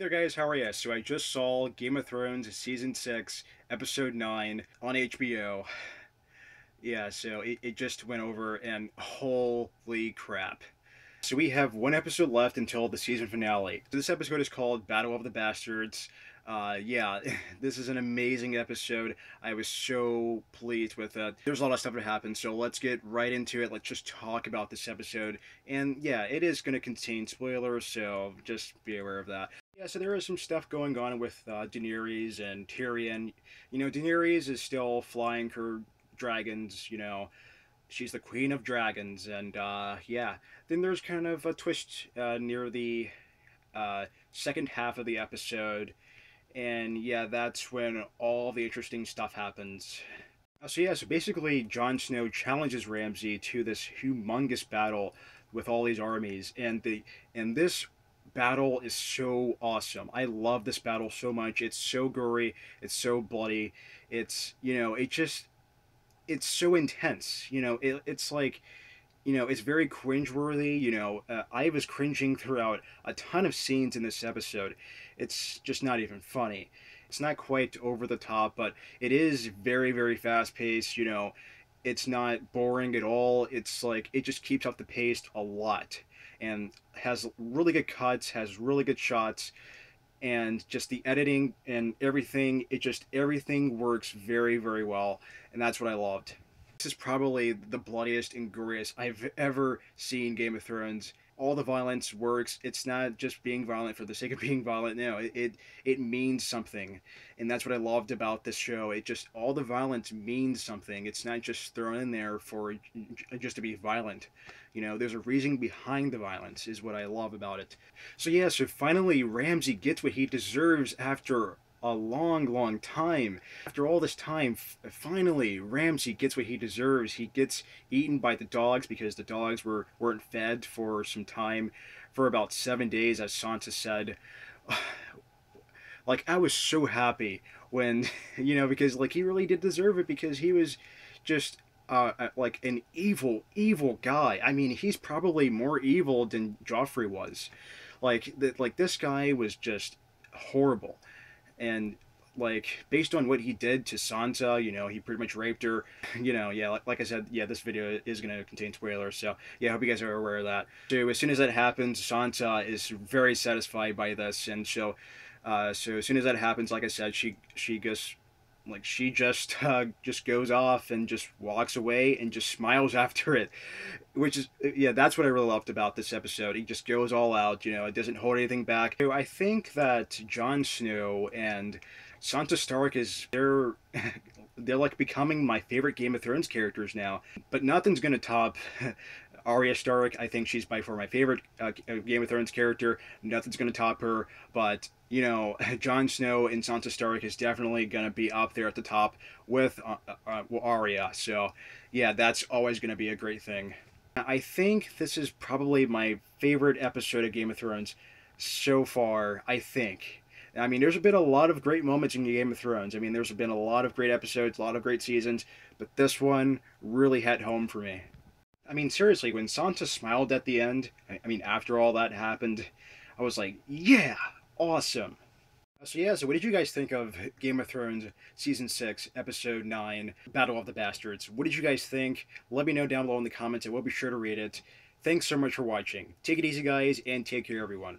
There guys, how are you? So I just saw Game of Thrones Season 6, Episode 9 on HBO. Yeah, so it just went over and holy crap. So we have one episode left until the season finale. So this episode is called Battle of the Bastards. Yeah, this is an amazing episode. I was so pleased with it. There's a lot of stuff that happened, so let's get right into it. Let's just talk about this episode. And yeah, it is going to contain spoilers, so just be aware of that. Yeah, so there is some stuff going on with Daenerys and Tyrion. Daenerys is still flying her dragons, she's the queen of dragons, and yeah. Then there's kind of a twist near the second half of the episode, and yeah, that's when all the interesting stuff happens. So basically, Jon Snow challenges Ramsay to this humongous battle with all these armies, and this battle is so awesome. I love this battle so much. It's so gory. It's so bloody. It's so intense. It's like, it's very cringeworthy. I was cringing throughout a ton of scenes in this episode. It's just not even funny. It's not quite over the top, but it is very, very fast paced. It's not boring at all. It's like it just keeps up the pace a lot and has really good cuts, has really good shots, and just the editing and everything, everything works very, very well, and that's what I loved. This is probably the bloodiest and goriest I've ever seen Game of Thrones. All the violence works. It's not just being violent for the sake of being violent. No, it means something, and that's what I loved about this show. All the violence means something. It's not just thrown in there for just to be violent. There's a reason behind the violence, is what I love about it. So yeah, so finally Ramsay gets what he deserves after a long, long time. After all this time, finally Ramsay gets what he deserves. He gets eaten by the dogs because the dogs weren't fed for some time, for about 7 days, as Sansa said. Like, I was so happy when, because like he really did deserve it, because he was just like an evil, evil guy. I mean, he's probably more evil than Joffrey was. Like this guy was just horrible, and like based on what he did to Sansa, he pretty much raped her. Yeah, like I said, yeah, this video is going to contain spoilers, so yeah, I hope you guys are aware of that. So as soon as that happens, Sansa is very satisfied by this, and so as soon as that happens, like I said, she goes, like, she just goes off and just walks away and just smiles after it, which is, yeah, that's what I really loved about this episode. He just goes all out. It doesn't hold anything back. So I think that Jon Snow and Sansa Stark they're like becoming my favorite Game of Thrones characters now. But nothing's gonna top Arya Stark. I think she's by far my favorite Game of Thrones character. Nothing's gonna top her. But Jon Snow and Sansa Stark is definitely gonna be up there at the top with Arya. So yeah, that's always gonna be a great thing. I think this is probably my favorite episode of Game of Thrones so far, I think. I mean, there's been a lot of great moments in Game of Thrones. I mean, there's been a lot of great episodes, a lot of great seasons, but this one really hit home for me. I mean, seriously, when Sansa smiled at the end, I mean, after all that happened, I was like, yeah, awesome. So yeah, so what did you guys think of Game of Thrones Season 6, Episode 9, Battle of the Bastards? What did you guys think? Let me know down below in the comments, and we'll be sure to read it. Thanks so much for watching. Take it easy, guys, and take care, everyone.